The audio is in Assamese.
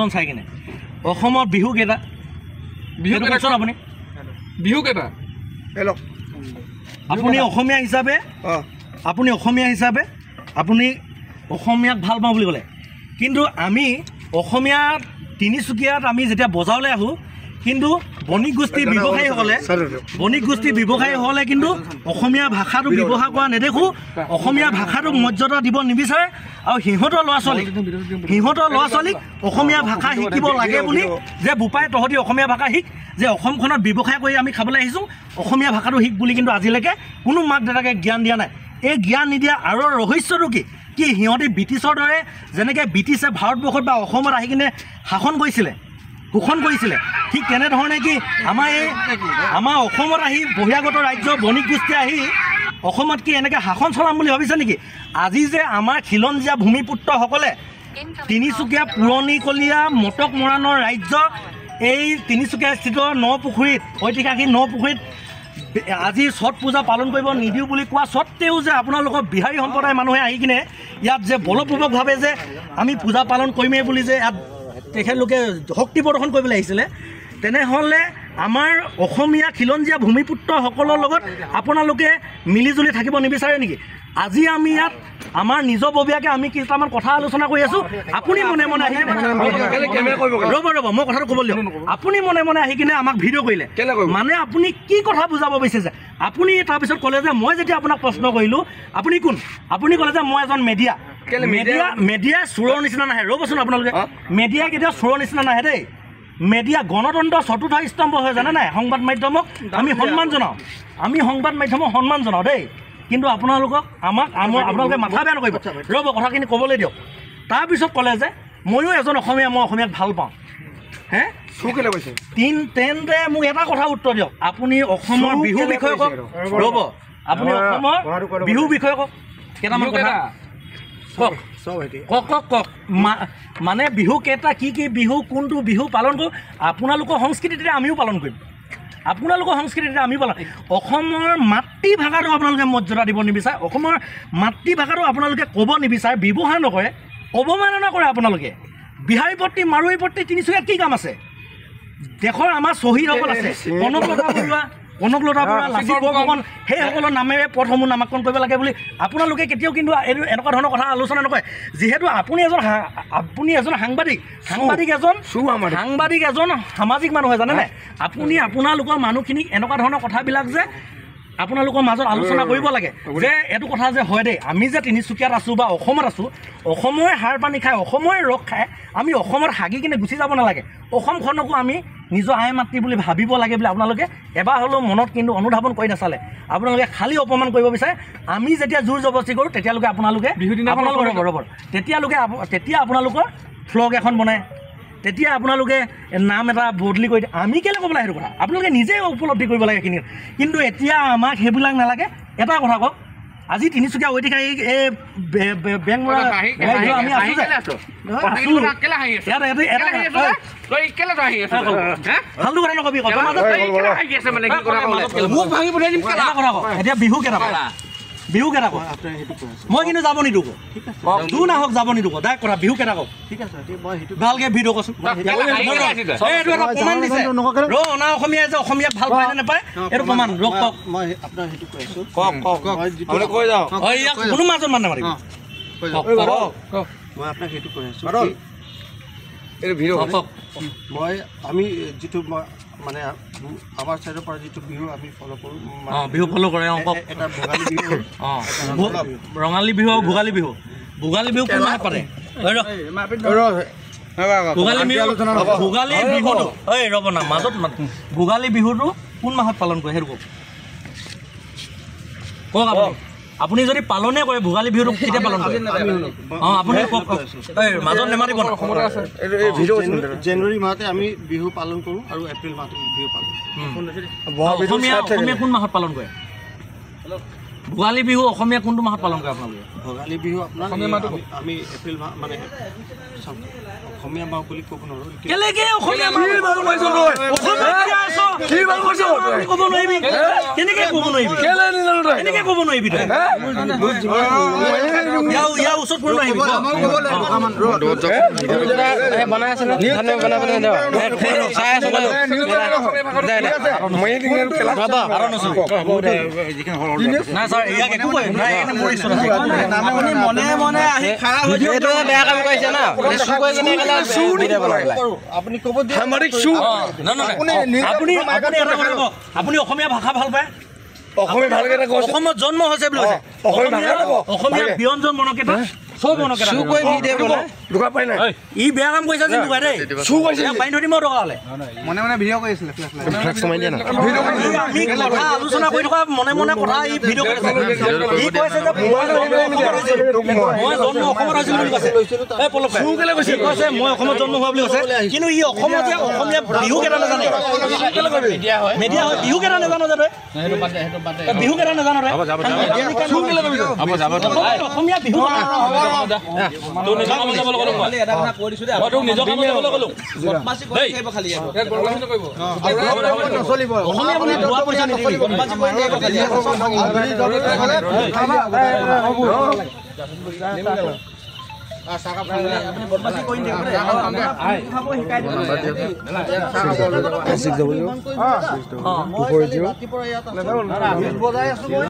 চাই কিনে অসমৰ বিহু কেইটা আপুনি আপুনি অসমীয়া হিচাপে আপুনি অসমীয়াক ভাল পাওঁ বুলি ক'লে কিন্তু আমি অসমীয়াত তিনিচুকীয়াত আমি যেতিয়া বজাৰলৈ আহোঁ কিন্তু বণিক গোষ্ঠী ব্যৱসায়ীসকলে কিন্তু অসমীয়া ভাষাটো ব্যৱহাৰ কৰা নেদেখোঁ অসমীয়া ভাষাটোক মৰ্যাদা দিব নিবিচাৰে আৰু সিহঁতৰ ল'ৰা ছোৱালীক অসমীয়া ভাষা শিকিব লাগে বুলি যে বোপাই তহঁতি অসমীয়া ভাষা শিক যে অসমখনত ব্যৱসায় কৰি আমি খাবলৈ আহিছোঁ অসমীয়া ভাষাটো শিক বুলি কিন্তু আজিলৈকে কোনো মাক দেউতাকে জ্ঞান দিয়া নাই এই জ্ঞান নিদিয়া আৰু ৰহস্যটো কি সিহঁতি ব্ৰিটিছৰ দৰে যেনেকৈ ব্ৰিটিছে ভাৰতবৰ্ষত বা অসমত আহি কিনে শোষণ কৰিছিলে ঠিক তেনেধৰণে কি আমাৰ অসমত আহি বহিৰাগত ৰাজ্য বণিক গোষ্ঠী আহি অসমত কি এনেকৈ শাসন চলাম বুলি ভাবিছে নেকি আজি যে আমাৰ খিলঞ্জীয়া ভূমিপুত্ৰসকলে তিনিচুকীয়া পুৰণিকলীয়া মটক মৰাণৰ ৰাজ্য এই তিনিচুকীয়া স্থিত নপুখুৰীত ঐতিহাসিক নপুখুৰীত আজি ছট পূজা পালন কৰিব নিদিওঁ বুলি কোৱা স্বত্তেও যে আপোনালোকৰ বিহাৰী সম্প্ৰদায়ৰ মানুহে আহি কিনে ইয়াত যে বলপূৰ্বকভাৱে যে আমি পূজা পালন কৰিমেই বুলি যে ইয়াত তেখেতলোকে শক্তি প্ৰদৰ্শন কৰিবলৈ আহিছিলে তেনেহ'লে আমাৰ অসমীয়া খিলঞ্জীয়া ভূমিপুত্ৰসকলৰ লগত আপোনালোকে মিলিজুলি থাকিব নিবিচাৰে নেকি আজি আমি ইয়াত আমাৰ নিজববীয়াকৈ আমি কেইটামান কথা আলোচনা কৰি আছোঁ আপুনি মনে মনে আহি ৰ'ব মই কথাটো ক'ব লাগিব আপুনি মনে মনে আহি কিনে আমাক ভিডিঅ' কৰিলে মানে আপুনি কি কথা বুজাব বিচাৰিছে আপুনি তাৰপিছত ক'লে যে মই যেতিয়া আপোনাক প্ৰশ্ন কৰিলোঁ আপুনি কোন আপুনি ক'লে যে মই এজন মেডিয়া চোৰৰ নিচিনা নাহে ৰ'বচোন আপোনালোকে মেডিয়া কেতিয়াও চোৰৰ নিচিনা নাহে দেই মেডিয়া গণতন্ত্ৰ চতুৰ্থ স্তম্ভ হয় জানে নাই সংবাদ মাধ্যমক আমি সন্মান জনাওঁ দেই কিন্তু আপোনালোকক আপোনালোকে মাথা বেয়া নকৰিব ৰ'ব কথাখিনি ক'বলৈ দিয়ক তাৰপিছত ক'লে যে ময়ো এজন অসমীয়া মই অসমীয়াক ভাল পাওঁ তেন্তে মোক এটা কথা উত্তৰ দিয়ক আপুনি অসমৰ বিহু বিষয়ে কওক ৰ'ব আপুনি অসমৰ বিহু বিষয়ে কওক কেইটামান কথা কওক মানে বিহু কেইটা কি বিহু কোনটো বিহু পালন কৰোঁ আপোনালোকৰ সংস্কৃতিতে আমিও পালন কৰিম অসমৰ মাতৃভাষাটো আপোনালোকে মৰ্যাদা দিব নিবিচাৰে অসমৰ মাতৃভাষাটো আপোনালোকে ক'ব নিবিচাৰে ব্যৱহাৰ নকৰে অৱমাননা কৰে আপোনালোকে বিহাৰী পট্টি মাৰোৱাৰী পট্টি তিনিচুকীয়াত কি কাম আছে দেশৰ আমাৰ শ্বহীদসকল আছে কনকলতা বৰুৱা লাচিত বৰফুকন সেইসকলৰ নামেৰে পথসমূহ নামাকৰণ কৰিব লাগে বুলি আপোনালোকে কেতিয়াও কিন্তু এনেকুৱা ধৰণৰ কথা আলোচনা নকৰে যিহেতু আপুনি এজন সাংবাদিক এজন সামাজিক মানুহ হয় জানে নাই আপুনি আপোনালোকৰ মানুহখিনিক এনেকুৱা ধৰণৰ কথাবিলাক যে আপোনালোকৰ মাজত আলোচনা কৰিব লাগে যে এইটো কথা যে হয় দেই আমি যে তিনিচুকীয়াত আছোঁ বা অসমত আছোঁ অসমৰে সাৰ পানী খাই অসমৰে ৰস খাই আমি অসমত হাগি কিনে গুচি যাব নালাগে অসমখনকো আমি নিজৰ আই মাতৃ বুলি ভাবিব লাগে বুলি আপোনালোকে এবাৰ হ'লেও মনত কিন্তু অনুধাৱন কৰি নাচালে আপোনালোকে খালী অপমান কৰিব বিচাৰে আমি যেতিয়া জোৰ জবৰদস্তি কৰোঁ তেতিয়ালৈকে আপোনালোকে তেতিয়া আপোনালোকৰ ফ্লগ এখন বনায় তেতিয়া আপোনালোকে নাম এটা বদলি কৰি দিয়ে আমি কেলৈ ক'ব লাগে সেইটো কথা আপোনালোকে নিজেই উপলব্ধি কৰিব লাগে এইখিনি কিন্তু এতিয়া আমাক সেইবিলাক নালাগে এটা কথা কওক আজি তিনিচুকীয়া ঐতিহাসিক এই বেংমৰা আমি আছোঁ যে ফাল্টু কথা নকবি এতিয়া বিহু কেইটা কওক মই কিন্তু যাব নিদিওঁ দূৰ নাহক যাব নিদিওঁ ডাইৰেক্ট কথা বিহু কেইটা কওক ভালকৈ ভিডিঅ' কচোন এইটো এটা প্ৰমাণ দিছে অনা অসমীয়াই যে অসমীয়াক ভাল পায় নে নাপায় এইটো প্ৰমাণ কওক মই আপোনাৰ সেইটো কৈ আছোঁ কৈ যাওঁ ইয়াক কোনো মাজত মান নামাৰিব মই আপোনাক সেইটো কৈ আছোঁ এইটো ভিডিঅ' মই আমি যিটো মানে আমাৰ চাইডৰ পৰা যিটো বিহু আমি ফ'ল' কৰোঁ বিহু ফ'ল' কৰে এটা ভোগালী বিহু ৰঙালী বিহু আৰু ভোগালী বিহু কোন মাহত পাতে ভোগালী বিহুটো কোন মাহত পালন কৰে সেইটো কওক আপুনি যদি পালনে কৰে ভোগালী বিহুটো কেতিয়া পালন কৰে আপুনি মাজত নেমাতিব জানুৱাৰী মাহতে আমি বিহু পালন কৰোঁ আৰু এপ্ৰিল মাহতে বিহু পালন অসমীয়া কোন মাহত পালন কৰে ভোগালী বিহু অসমীয়া কোনটো মাহত পালন কৰে আপোনালোকে ভোগালী বিহু আপোনাৰ আমি এপ্ৰিল মাহ মানে অসমীয়া মাহ বুলি ক'ব নোৱাৰোঁ কেলেকে অসমীয়া মাহ ক'ব নোৱাৰিবি কেনেকে ক'ব নোৱাৰিবি কেনেকে ক'ব নোৱাৰিবি ইয়াৰ ওচৰত কোনো আহিবি বনাই আছে নাই ছাৰ ইয়াক একো কয় নাই মনে মনে আহি খাৰা হৈ বেয়া কাম কৰিছে না আপুনি ক'ব আপুনি অসমীয়া ভাষা ভাল পায় অসমীয়া ভালকে অসমত জন্ম হৈছে বুলি অসমীয়া ব্যঞ্জন মনকেইটা চব মনকেইটা ই বেয়া কাম কৰিছে কিন্তু দেই পানী ধৰি মই টকা হ'লে মনে মনে ভিডিঅ' কৰি আছিলে আমি কথা আলোচনা কৰি থকা মনে মনে কথা ই ভিডিঅ' কৰিছে ই কৈছে যে মই জন্ম অসমত হৈছিল বুলি কৈছে এই পলক কৈছে মই অসমত জন্ম হোৱা বুলি কৈছে কিন্তু ই অসমত যে অসমীয়া বিহু কেইটা নাজানে মেডিয়া হয় বিহু কেইটা নাজানো যে তই বিহু কেইটা নাজানো অসমীয়া বিহু বজাই আছো